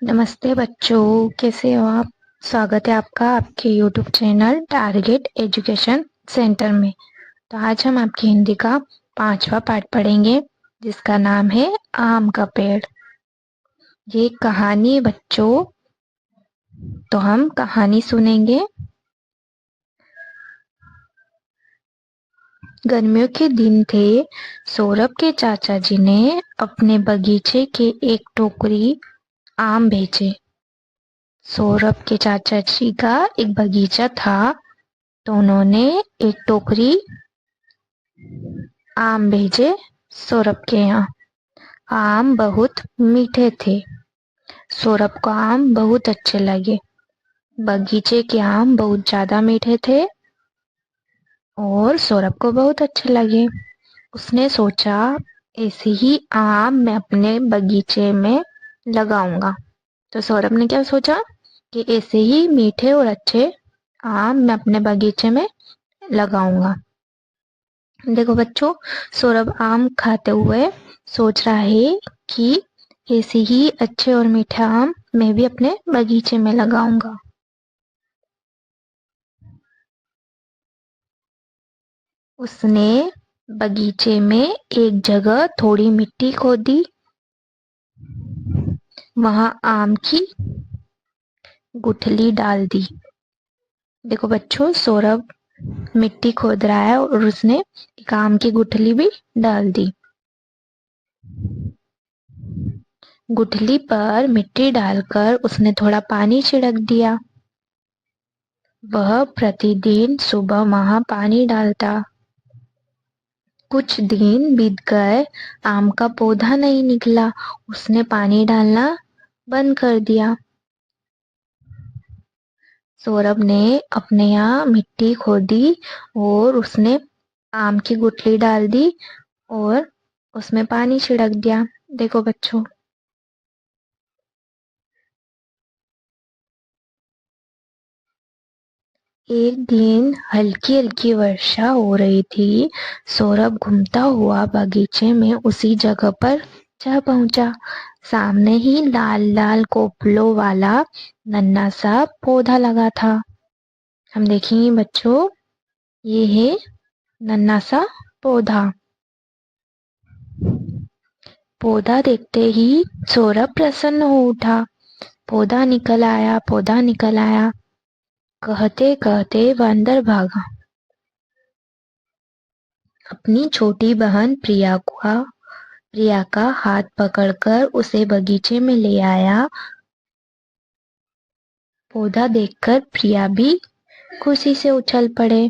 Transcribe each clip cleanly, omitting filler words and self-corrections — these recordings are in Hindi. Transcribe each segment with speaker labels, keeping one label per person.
Speaker 1: नमस्ते बच्चों, कैसे हो आप। स्वागत है आपका आपके YouTube channel Target Education centre में। तो आज हम आपकी हिंदी का 5वां पाठ पढ़ेंगे, जिसका नाम है आम का पेड़। ये एक कहानी है बच्चों, तो हम कहानी सुनेंगे। गर्मियों के दिन थे। सौरभ के चाचा जी ने अपने बगीचे के एक टोकरी आम भेजे। सौरभ के चाचा जी का एक बगीचा था, तो उन्होंने एक टोकरी आम भेजे सौरभ के यहाँ। आम बहुत मीठे थे। सौरभ को आम बहुत अच्छे लगे। बगीचे के आम बहुत ज्यादा मीठे थे और सौरभ को बहुत अच्छे लगे। उसने सोचा, ऐसे ही आम मैं अपने बगीचे में लगाऊंगा। तो सौरभ ने क्या सोचा कि ऐसे ही मीठे और अच्छे आम मैं अपने बगीचे में लगाऊंगा। देखो बच्चों, सौरभ आम खाते हुए सोच रहा है कि ऐसे ही अच्छे और मीठे आम मैं भी अपने बगीचे में लगाऊंगा। उसने बगीचे में एक जगह थोड़ी मिट्टी खोदी। वहां आम की गुठली डाल दी। देखो बच्चों, सौरभ मिट्टी खोद रहा है और उसने एक आम की गुठली भी डाल दी। गुठली पर मिट्टी डालकर उसने थोड़ा पानी छिड़क दिया। वह प्रतिदिन सुबह वहां पानी डालता। कुछ दिन बीत गए, आम का पौधा नहीं निकला। उसने पानी डालना बंद कर दिया। सौरभ ने अपने यहाँ मिट्टी खोदी और उसने आम की गुठली डाल दी और उसमें पानी छिड़क दिया। देखो बच्चों, एक दिन हल्की हल्की वर्षा हो रही थी। सौरभ घूमता हुआ बगीचे में उसी जगह पर जा पहुंचा। सामने ही लाल लाल कोपलों वाला नन्हा सा पौधा लगा था। हम देखेंगे बच्चों, ये है नन्हा सा पौधा। पौधा देखते ही सौरभ प्रसन्न हो उठा। पौधा निकल आया, पौधा निकल आया, कहते कहते वह अंदर भागा। अपनी छोटी बहन प्रिया का हाथ पकड़कर उसे बगीचे में ले आया। पौधा देखकर प्रिया भी खुशी से उछल पड़े।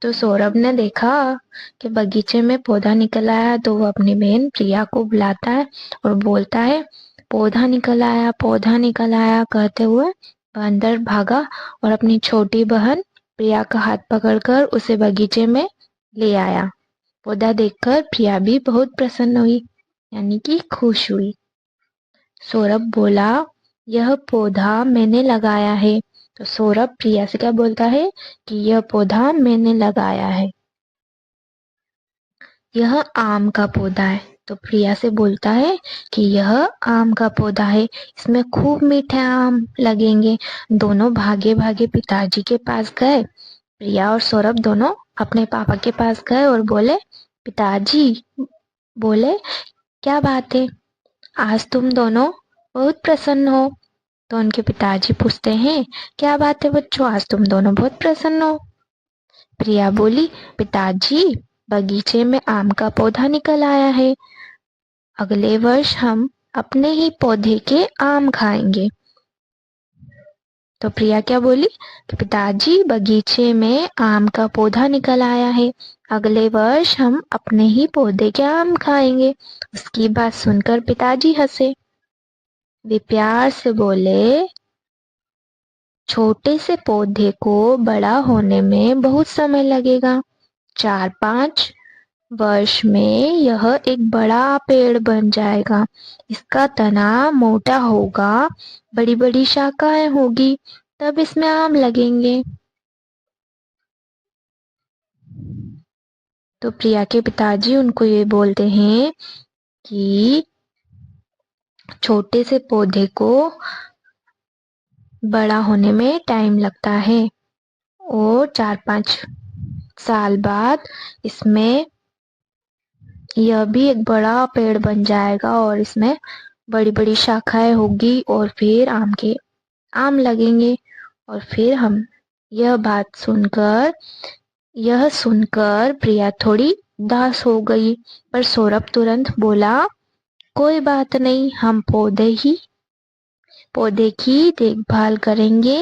Speaker 1: तो सौरभ ने देखा कि बगीचे में पौधा निकल आया, तो वो अपनी बहन प्रिया को बुलाता है और बोलता है, पौधा निकल आया, पौधा निकल आया, कहते हुए वह अंदर भागा और अपनी छोटी बहन प्रिया का हाथ पकड़कर उसे बगीचे में ले आया। पौधा देखकर प्रिया भी बहुत प्रसन्न हुई, यानी कि खुश हुई। सौरभ बोला, यह पौधा मैंने लगाया है। तो सौरभ प्रिया से क्या बोलता है कि यह पौधा मैंने लगाया है। यह आम का पौधा है। तो प्रिया से बोलता है कि यह आम का पौधा है, इसमें खूब मीठे आम लगेंगे। दोनों भागे भागे पिताजी के पास गए। प्रिया और सौरभ दोनों अपने पापा के पास गए और बोले, पिताजी, बोले, क्या बात है, आज तुम दोनों बहुत प्रसन्न हो। तो उनके पिताजी पूछते हैं, क्या बात है बच्चों, आज तुम दोनों बहुत प्रसन्न हो। प्रिया बोली, पिताजी, बगीचे में आम का पौधा निकल आया है। अगले वर्ष हम अपने ही पौधे के आम खाएंगे। तो प्रिया क्या बोली कि पिताजी, बगीचे में आम का पौधा निकल आया है, अगले वर्ष हम अपने ही पौधे के आम खाएंगे। उसकी बात सुनकर पिताजी हंसे। वे प्यार से बोले, छोटे से पौधे को बड़ा होने में बहुत समय लगेगा। 4-5 वर्ष में यह एक बड़ा पेड़ बन जाएगा। इसका तना मोटा होगा, बड़ी बड़ी शाखाएं होगी, तब इसमें आम लगेंगे। तो प्रिया के पिताजी उनको ये बोलते हैं कि छोटे से पौधे को बड़ा होने में टाइम लगता है और 4-5 साल बाद इसमें यह भी एक बड़ा पेड़ बन जाएगा और इसमें बड़ी बड़ी शाखाएं होगी और फिर आम लगेंगे। और फिर हम यह बात सुनकर यह सुनकर प्रिया थोड़ी उदास हो गई, पर सौरभ तुरंत बोला, कोई बात नहीं, हम पौधे की देखभाल करेंगे,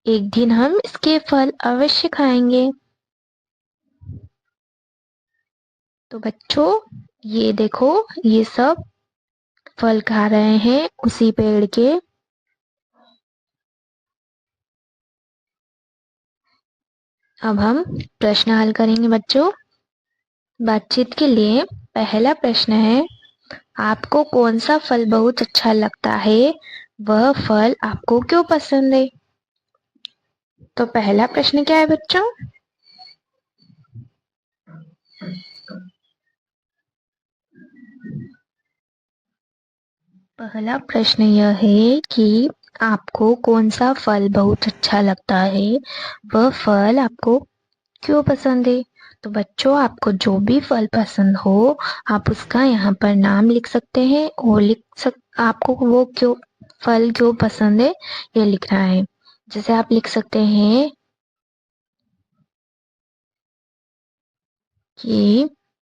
Speaker 1: एक दिन हम इसके फल अवश्य खाएंगे। तो बच्चों ये देखो, ये सब फल खा रहे हैं उसी पेड़ के। अब हम प्रश्न हल करेंगे बच्चों। बातचीत के लिए पहला प्रश्न है, आपको कौन सा फल बहुत अच्छा लगता है? वह फल आपको क्यों पसंद है? तो पहला प्रश्न क्या है बच्चों? पहला प्रश्न यह है कि आपको कौन सा फल बहुत अच्छा लगता है? वह फल आपको क्यों पसंद है? तो बच्चों आपको जो भी फल पसंद हो आप उसका यहाँ पर नाम लिख सकते हैं और आपको वो फल क्यों पसंद है ये लिखना है। जैसे आप लिख सकते हैं कि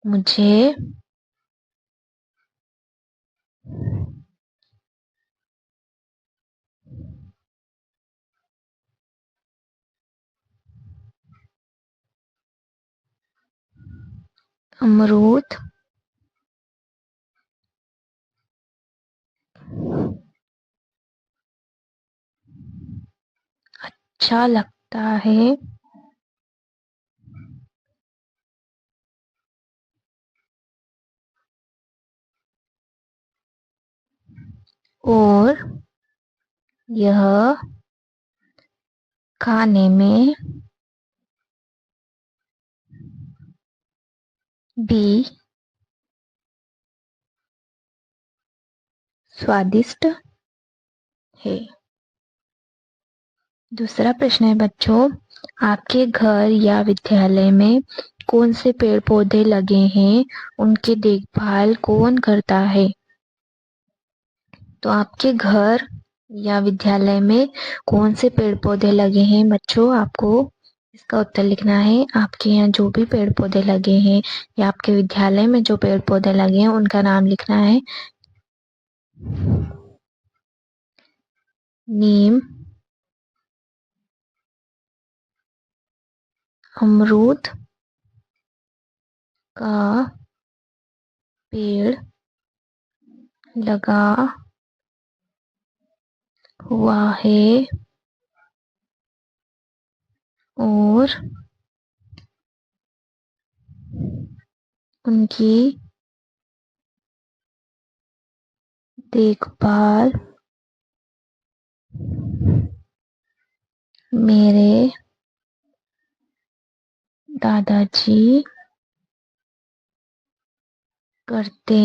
Speaker 1: मुझे अमरूद अच्छा लगता है और यह खाने में भी स्वादिष्ट है। दूसरा प्रश्न है बच्चों, आपके घर या विद्यालय में कौन से पेड़ पौधे लगे हैं? उनकी देखभाल कौन करता है? तो आपके घर या विद्यालय में कौन से पेड़ पौधे लगे हैं बच्चों? आपको इसका उत्तर लिखना है। आपके यहाँ जो भी पेड़ पौधे लगे हैं या आपके विद्यालय में जो पेड़ पौधे लगे हैं उनका नाम लिखना है। नीम, अमरूद का पेड़ लगा हुआ है और उनकी देखभाल मेरे दादाजी करते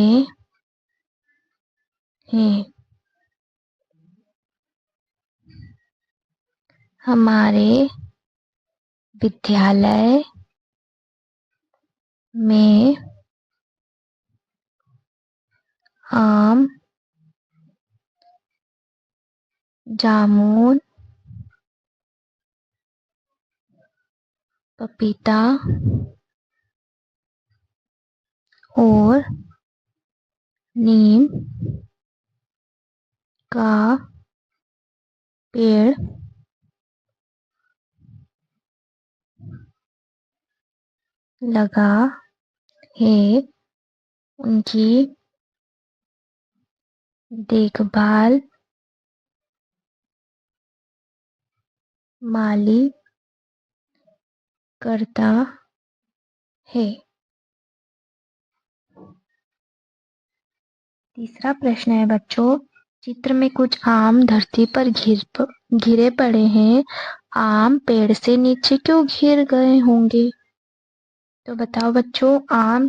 Speaker 1: हैं। हमारे विद्यालय में आम, जामुन, पपीता और नीम का पेड़ लगा है। उनकी देखभाल माली करता है। तीसरा प्रश्न है बच्चों, चित्र में कुछ आम धरती पर गिरे पड़े हैं। आम पेड़ से नीचे क्यों गिर गए होंगे? तो बताओ बच्चों, आम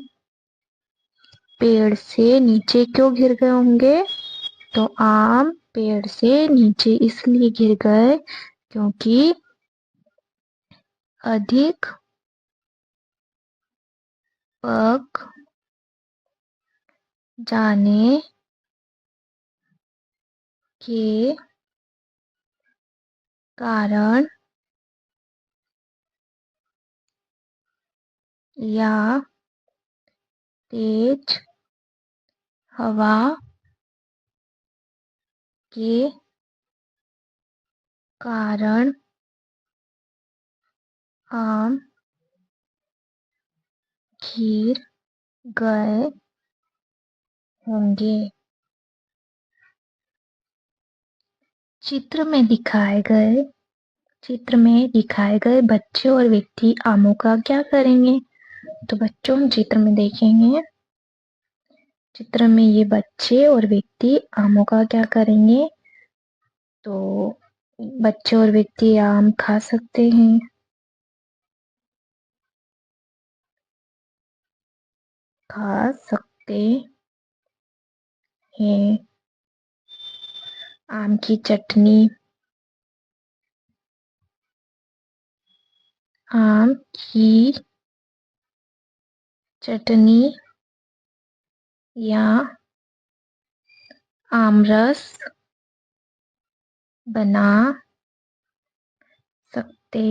Speaker 1: पेड़ से नीचे क्यों गिर गए होंगे? तो आम पेड़ से नीचे इसलिए गिर गए क्योंकि अधिक पक जाने के कारण या तेज हवा के कारण आम गिर गए होंगे। चित्र में दिखाए गए बच्चे और व्यक्ति आमों का क्या करेंगे? तो बच्चों हम चित्र में देखेंगे, चित्र में ये बच्चे और व्यक्ति आमों का क्या करेंगे? तो बच्चे और व्यक्ति आम खा सकते हैं। खा सकते हैं। आम की चटनी, आम की चटनी या आमरस बना सकते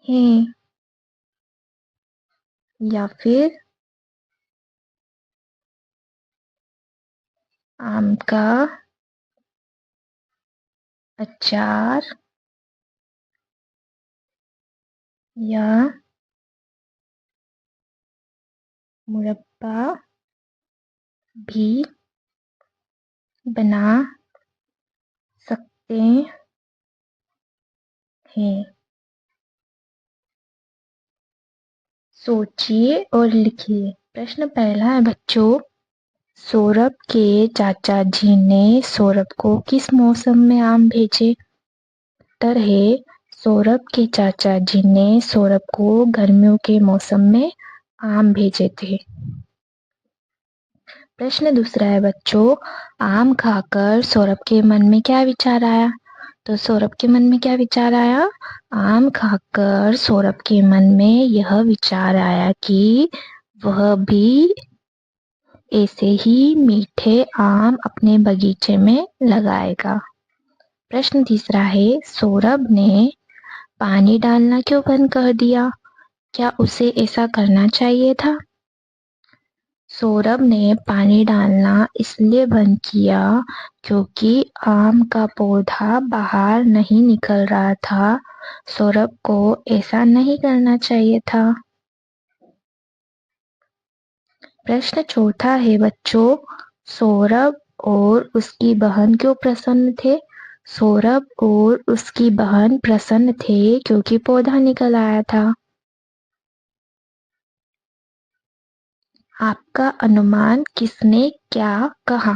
Speaker 1: हैं। या फिर आम का अचार या मुरब्बा भी बना सकते हैं। सोचिए और लिखिए। प्रश्न पहला है बच्चों, सौरभ के चाचा जी ने सौरभ को किस मौसम में आम भेजे? उत्तर है, सौरभ के चाचा जी ने सौरभ को गर्मियों के मौसम में आम भेजे थे। प्रश्न दूसरा है बच्चों, आम खाकर सौरभ के मन में क्या विचार आया? तो सौरभ के मन में क्या विचार आया? आम खाकर सौरभ के मन में यह विचार आया कि वह भी ऐसे ही मीठे आम अपने बगीचे में लगाएगा। प्रश्न तीसरा है, सौरभ ने पानी डालना क्यों बंद कर दिया? क्या उसे ऐसा करना चाहिए था? सौरभ ने पानी डालना इसलिए बंद किया क्योंकि आम का पौधा बाहर नहीं निकल रहा था। सौरभ को ऐसा नहीं करना चाहिए था। प्रश्न चौथा है बच्चों, सौरभ और उसकी बहन क्यों प्रसन्न थे? सौरभ और उसकी बहन प्रसन्न थे क्योंकि पौधा निकल आया था। आपका अनुमान किसने क्या कहा?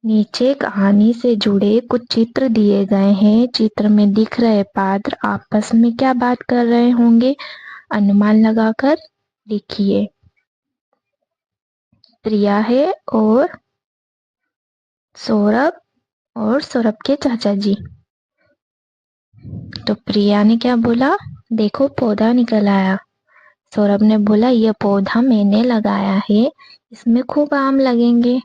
Speaker 1: नीचे कहानी से जुड़े कुछ चित्र दिए गए हैं। चित्र में दिख रहे पात्र आपस में क्या बात कर रहे होंगे? अनुमान लगाकर लिखिए। प्रिया है और सौरभ के चाचा जी। तो प्रिया ने क्या बोला? देखो पौधा निकल आया। सौरभ ने बोला यह पौधा मैंने लगाया है, इसमें खूब आम लगेंगे।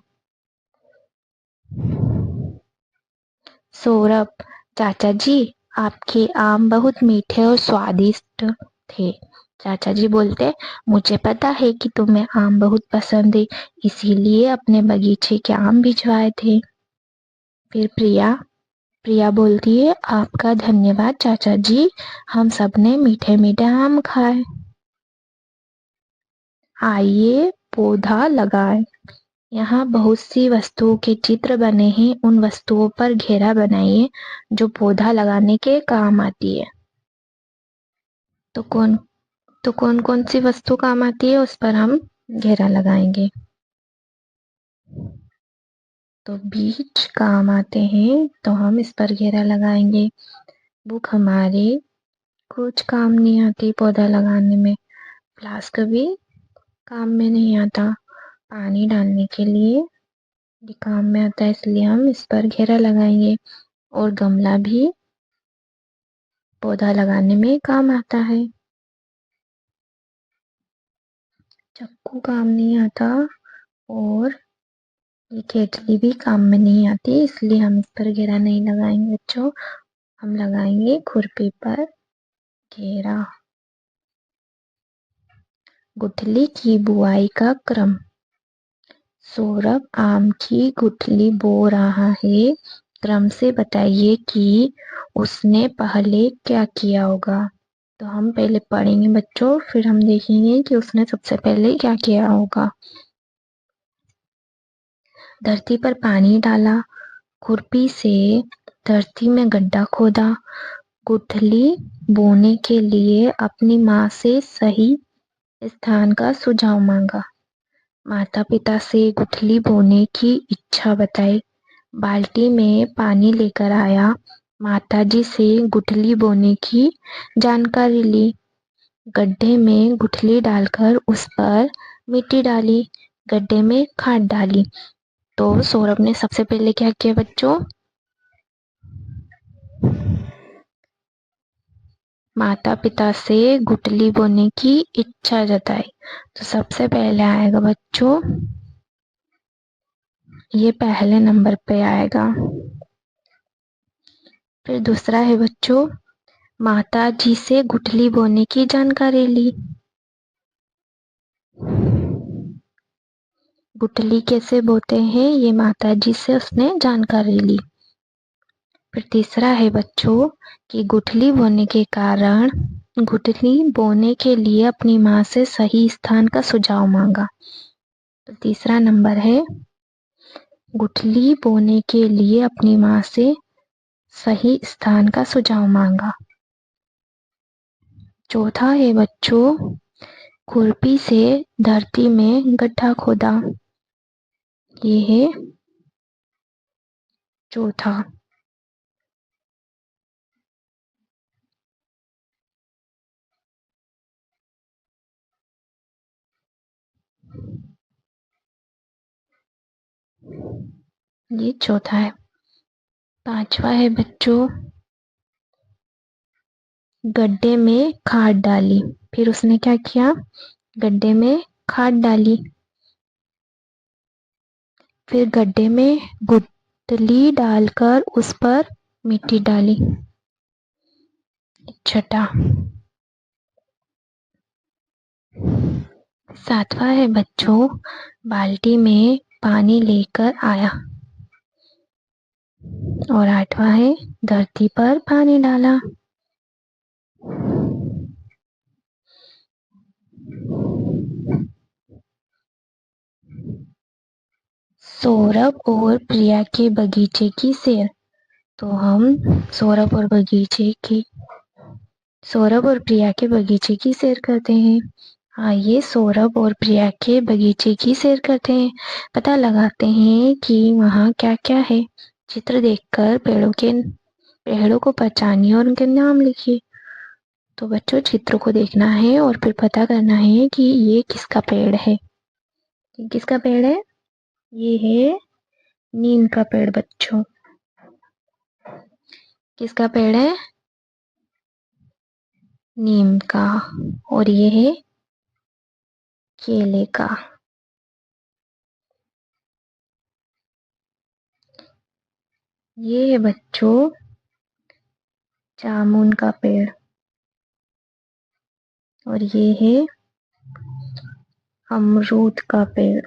Speaker 1: सौरभ, चाचा जी आपके आम बहुत मीठे और स्वादिष्ट थे। चाचा जी बोलते, मुझे पता है कि तुम्हें आम बहुत पसंद है, इसीलिए अपने बगीचे के आम भिजवाए थे। फिर प्रिया बोलती है, आपका धन्यवाद चाचा जी, हम सबने मीठे मीठे आम खाए। आइए पौधा लगाएं। यहाँ बहुत सी वस्तुओं के चित्र बने हैं। उन वस्तुओं पर घेरा बनाइए जो पौधा लगाने के काम आती है। तो कौन कौन सी वस्तु काम आती है उस पर हम घेरा लगाएंगे। तो बीज काम आते हैं, तो हम इस पर घेरा लगाएंगे। बुक हमारे कुछ काम नहीं आती पौधा लगाने में। फ्लास्क भी काम में नहीं आता पानी डालने के लिए। ये काम में आता है, इसलिए हम इस पर घेरा लगाएंगे। और गमला भी पौधा लगाने में काम आता है। चाकू काम नहीं आता और ये केतली भी काम में नहीं आती, इसलिए हम इस पर घेरा नहीं लगाएंगे बच्चों। हम लगाएंगे खुरपी पर घेरा। गुठली की बुआई का क्रम। सौरभ आम की गुठली बो रहा है। क्रम से बताइए कि उसने पहले क्या किया होगा। तो हम पहले पढ़ेंगे बच्चों, फिर हम देखेंगे कि उसने सबसे पहले क्या किया होगा। धरती पर पानी डाला, खुरपी से धरती में गड्ढा खोदा, गुठली बोने के लिए अपनी माँ से सही स्थान का सुझाव मांगा, माता पिता से गुठली बोने की इच्छा बताई, बाल्टी में पानी लेकर आया, माताजी से गुठली बोने की जानकारी ली, गड्ढे में गुठली डालकर उस पर मिट्टी डाली, गड्ढे में खाद डाली। तो सौरभ ने सबसे पहले क्या किया बच्चों? माता पिता से गुठली बोने की इच्छा जताई। तो सबसे पहले आएगा बच्चों, ये पहले नंबर पे आएगा। फिर दूसरा है बच्चों, माता जी से गुठली बोने की जानकारी ली। गुठली कैसे बोते हैं ये माता जी से उसने जानकारी ली। फिर तीसरा है बच्चों कि गुठली बोने के कारण गुठली बोने के लिए अपनी माँ से सही स्थान का सुझाव मांगा। तो तीसरा नंबर है, गुठली बोने के लिए अपनी माँ से सही स्थान का सुझाव मांगा। चौथा है बच्चों, खुरपी से धरती में गड्ढा खोदा। ये है चौथा। ये चौथा है। पांचवा है बच्चों, गड्ढे में खाद डाली। फिर उसने क्या किया? गड्ढे में खाद डाली। फिर गड्ढे में गुठली डालकर उस पर मिट्टी डाली। छठा। सातवां है बच्चों, बाल्टी में पानी लेकर आया। और आठवां है, धरती पर पानी डाला। सौरभ और प्रिया के बगीचे की सैर। तो हम सौरभ और प्रिया के बगीचे की सैर करते हैं। आइए सौरभ और प्रिया के बगीचे की सैर करते हैं। पता लगाते हैं कि वहाँ क्या क्या है। चित्र देखकर पेड़ों को पहचानिए और उनके नाम लिखिए। तो बच्चों चित्र को देखना है और फिर पता करना है कि ये किसका पेड़ है। ये किसका पेड़ है? ये है नीम का पेड़ बच्चों। किसका पेड़ है? नीम का। और ये है केले का। ये है बच्चों जामुन का पेड़। और ये है अमरूद का पेड़।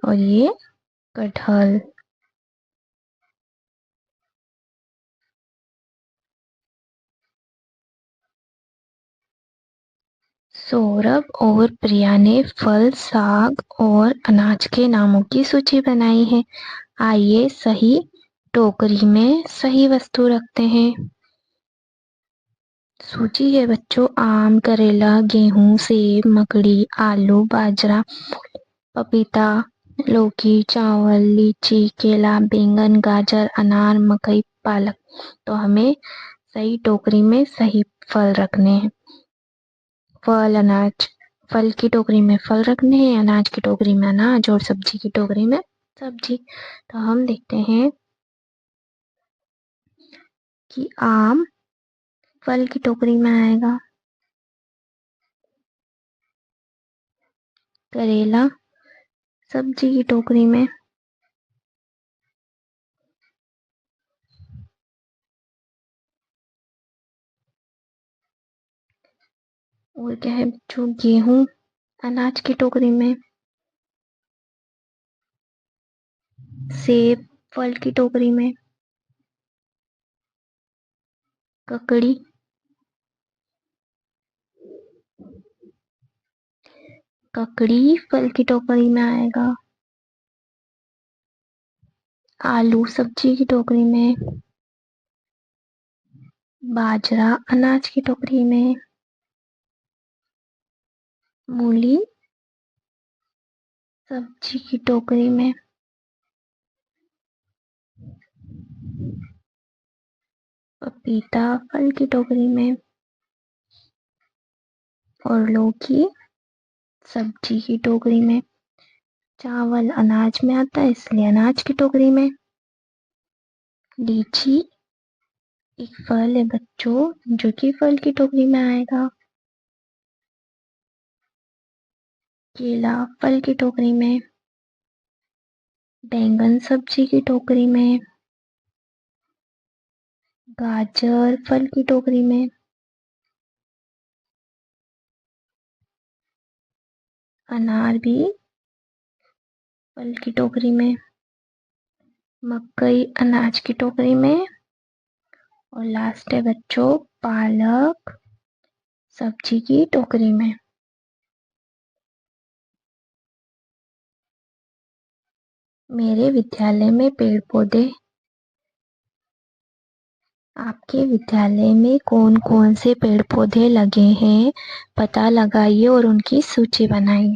Speaker 1: और ये कटहल। सौरभ और प्रिया ने फल, साग और अनाज के नामों की सूची बनाई है। आइए सही टोकरी में सही वस्तु रखते हैं। सूची है बच्चों, आम, करेला, गेहूं, सेब, मकड़ी, आलू, बाजरा, पपीता, लौकी, चावल, लीची, केला, बैंगन, गाजर, अनार, मकई, पालक। तो हमें सही टोकरी में सही फल रखने हैं। फल, अनाज फल की टोकरी में फल रखने हैं, अनाज की टोकरी में अनाज और सब्जी की टोकरी में सब्जी। तो हम देखते हैं कि आम फल की टोकरी में आएगा, करेला सब्जी की टोकरी में, और क्या है बच्चों, गेहूं अनाज की टोकरी में, सेब फल की टोकरी में, ककड़ी ककड़ी फल की टोकरी में आएगा, आलू सब्जी की टोकरी में, बाजरा अनाज की टोकरी में, मूली सब्जी की टोकरी में, पपीता फल की टोकरी में, और लौकी सब्जी की टोकरी में। चावल अनाज में आता है इसलिए अनाज की टोकरी में। लीची एक फल है बच्चों जो कि फल की टोकरी में आएगा। केला फल की टोकरी में, बैंगन सब्जी की टोकरी में, गाजर फल की टोकरी में, अनार भी फल की टोकरी में, मकई अनाज की टोकरी में, और लास्ट है बच्चों पालक सब्जी की टोकरी में। मेरे विद्यालय में पेड़ पौधे। आपके विद्यालय में कौन कौन से पेड़ पौधे लगे हैं पता लगाइए और उनकी सूची बनाइए।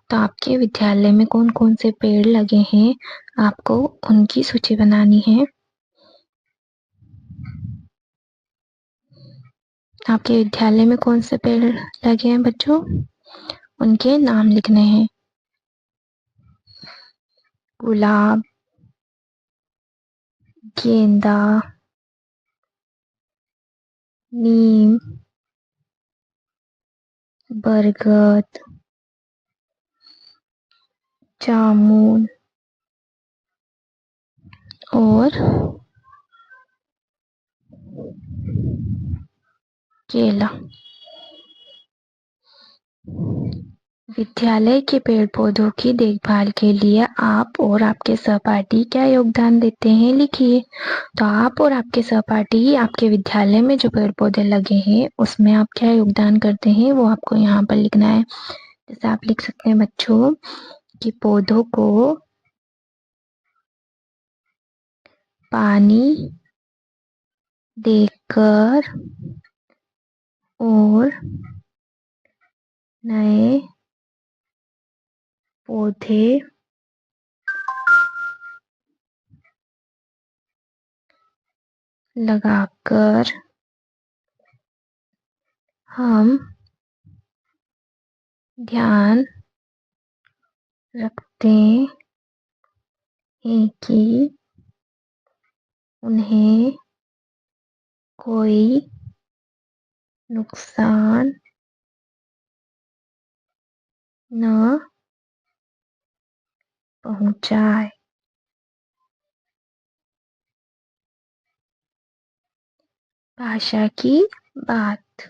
Speaker 1: तो आपके विद्यालय में कौन कौन से पेड़ लगे हैं आपको उनकी सूची बनानी है। आपके विद्यालय में कौन से पेड़ लगे हैं बच्चों, उनके नाम लिखने हैं। गुलाब, गेंदा, नीम, बरगद, जामुन और केला। विद्यालय के पेड़ पौधों की देखभाल के लिए आप और आपके सहपाठी क्या योगदान देते हैं लिखिए। तो आप और आपके सहपाठी आपके विद्यालय में जो पेड़ पौधे लगे हैं उसमें आप क्या योगदान करते हैं वो आपको यहाँ पर लिखना है। जैसे आप लिख सकते हैं बच्चों कि पौधों को पानी देकर और नए पौधे लगाकर हम ध्यान रखते हैं कि उन्हें कोई नुकसान न पहुंचाए। भाषा की बात।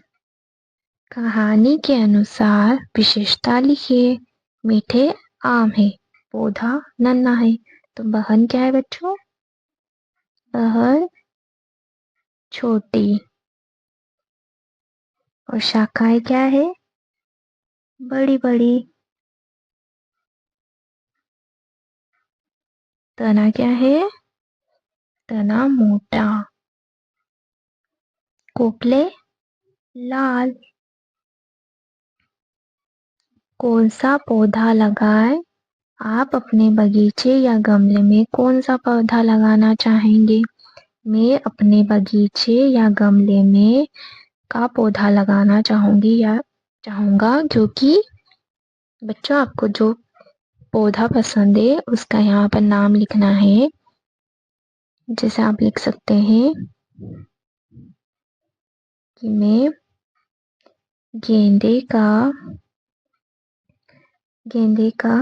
Speaker 1: कहानी के अनुसार विशेषता लिखिए। मीठे आम है, पौधा नन्हा है, तो बहन क्या है बच्चों, बहन छोटी, और शाखाएं क्या है, बड़ी बड़ी। तना क्या है, तना मोटा। कोपले लाल। कौन सा पौधा लगाएं, आप अपने बगीचे या गमले में कौन सा पौधा लगाना चाहेंगे। मैं अपने बगीचे या गमले में का पौधा लगाना चाहूंगी या चाहूंगा क्योंकि बच्चों, आपको जो पौधा पसंद है उसका यहाँ पर नाम लिखना है। जैसे आप लिख सकते हैं कि मैं गेंदे का गेंदे का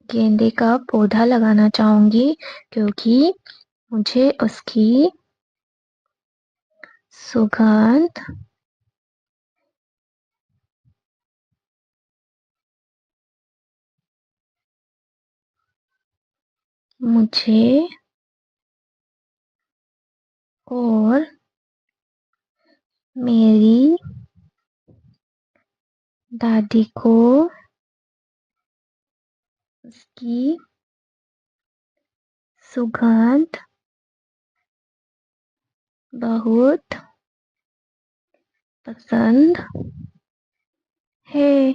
Speaker 1: गेंदे का पौधा लगाना चाहूंगी, क्योंकि मुझे उसकी सुगंध मुझे और मेरी दादी को उसकी सुगंध बहुत पसंद है।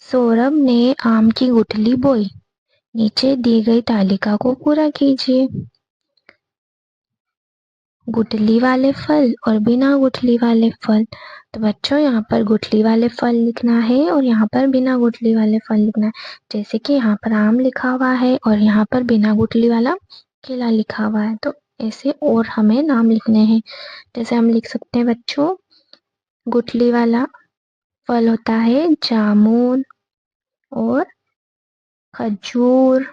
Speaker 1: सौरभ ने आम की गुठली बोई। नीचे दी गई तालिका को पूरा कीजिए। गुठली वाले फल और बिना गुठली वाले फल। तो बच्चों, यहाँ पर गुठली वाले फल लिखना है और यहाँ पर बिना गुठली वाले फल लिखना है। जैसे कि यहाँ पर आम लिखा हुआ है और यहाँ पर बिना गुठली वाला केला लिखा हुआ है, तो ऐसे और हमें नाम लिखने हैं। जैसे हम लिख सकते हैं बच्चों, गुठली वाला फल होता है जामुन और खजूर,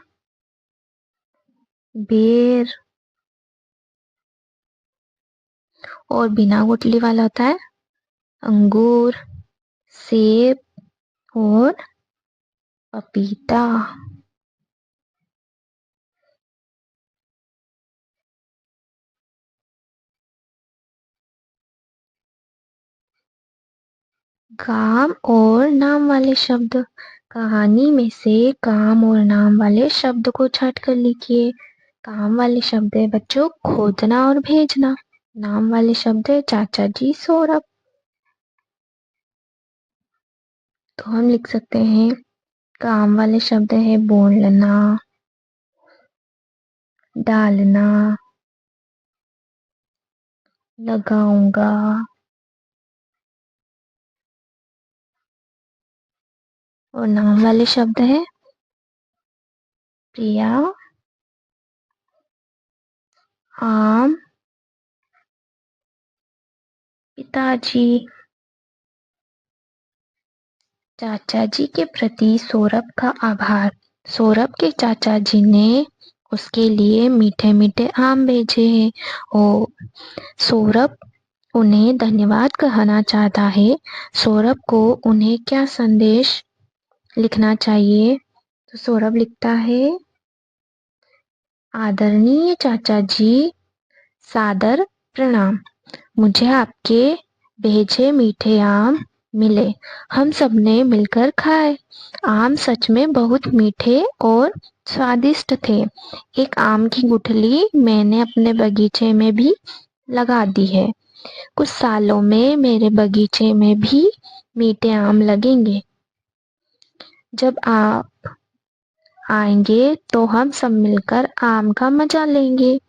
Speaker 1: बेर, और बिना गुठली वाला होता है अंगूर, सेब और पपीता। काम और नाम वाले शब्द। कहानी में से काम और नाम वाले शब्द को छाट कर लिखिए। काम वाले शब्द है बच्चों खोदना और भेजना। नाम वाले शब्द है चाचा जी सौरभ। तो हम लिख सकते हैं, काम वाले शब्द है बोलना, डालना, लगाऊंगा, और नाम वाले शब्द है प्रिया, आम, पिताजी। चाचा जी के प्रति सौरभ का आभार। सौरभ के चाचा जी ने उसके लिए मीठे मीठे आम भेजे हैं और सौरभ उन्हें धन्यवाद कहना चाहता है। सौरभ को उन्हें क्या संदेश लिखना चाहिए? तो सौरभ लिखता है, आदरणीय चाचा जी, सादर प्रणाम। मुझे आपके भेजे मीठे आम मिले, हम सबने मिलकर खाए। आम सच में बहुत मीठे और स्वादिष्ट थे। एक आम की गुठली मैंने अपने बगीचे में भी लगा दी है। कुछ सालों में मेरे बगीचे में भी मीठे आम लगेंगे। जब आप आएंगे तो हम सब मिलकर आम का मजा लेंगे।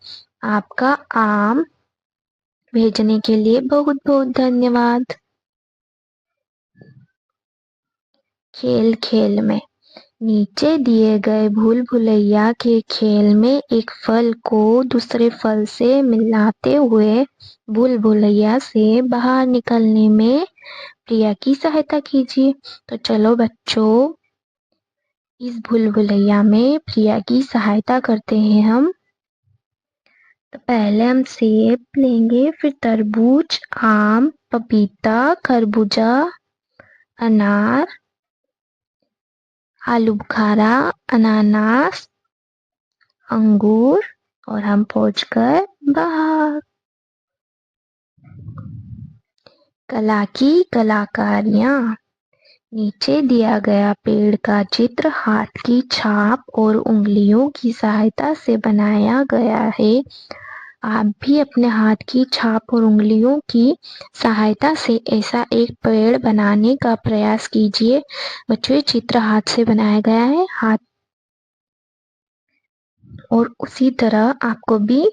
Speaker 1: आपका आम भेजने के लिए बहुत बहुत धन्यवाद। खेल खेल में। नीचे दिए गए भूल भुलैया के खेल में एक फल को दूसरे फल से मिलाते हुए भूल भुलैया से बाहर निकलने में प्रिया की सहायता कीजिए। तो चलो बच्चों, इस भूल भुलैया में प्रिया की सहायता करते हैं हम। तो पहले हम सेब लेंगे, फिर तरबूज, आम, पपीता, खरबूजा, अनार, आलू बुखारा, अनानास, अंगूर, और हम पहुंचकर बाहर। कला की कलाकारियां। नीचे दिया गया पेड़ का चित्र हाथ की छाप और उंगलियों की सहायता से बनाया गया है। आप भी अपने हाथ की छाप और उंगलियों की सहायता से ऐसा एक पेड़ बनाने का प्रयास कीजिए। बच्चों, चित्र हाथ से बनाया गया है। हाथ और उसी तरह आपको भी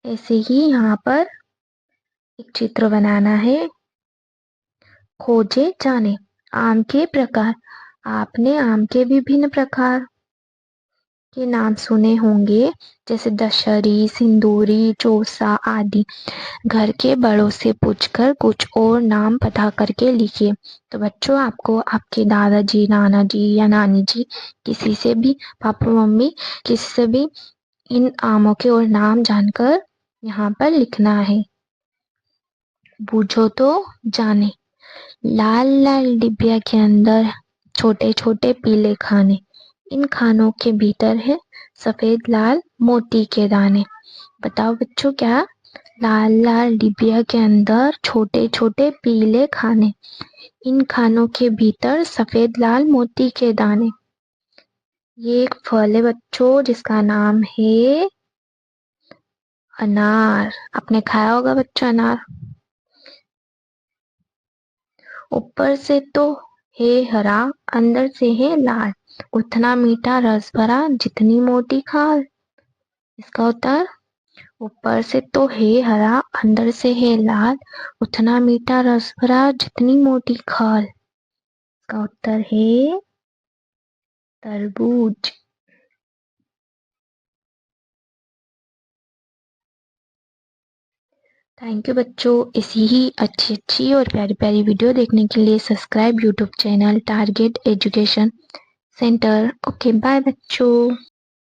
Speaker 1: ऐसे ही यहाँ पर एक चित्र बनाना है। खोजे जाने आम के प्रकार। आपने आम के विभिन्न प्रकार के नाम सुने होंगे, जैसे दशहरी, सिंदूरी, चौसा आदि। घर के बड़ों से पूछकर कुछ और नाम पता करके लिखिए। तो बच्चों, आपको आपके दादाजी, नाना जी या नानी जी, किसी से भी, पापा मम्मी, किसी से भी इन आमों के और नाम जानकर यहाँ पर लिखना है। बूझो तो जाने। लाल लाल डिबिया के अंदर छोटे छोटे पीले खाने। इन खानों के भीतर है सफेद लाल मोती के दाने। बताओ बच्चों, क्या लाल लाल डिबिया के अंदर छोटे छोटे पीले खाने, इन खानों के भीतर सफेद लाल मोती के दाने। ये एक फल है बच्चों, जिसका नाम है अनार। आपने खाया होगा बच्चों अनार। ऊपर से तो है हरा, अंदर से है लाल, उतना मीठा रस भरा जितनी मोटी खाल। इसका उत्तर, ऊपर से तो है हरा, अंदर से है लाल, उतना मीठा रस भरा जितनी मोटी खाल। इसका उत्तर है तरबूज। थैंक यू बच्चों। ऐसी ही अच्छी अच्छी और प्यारी प्यारी वीडियो देखने के लिए subscribe YouTube channel Target Education Centre. Okay bye बच्चों।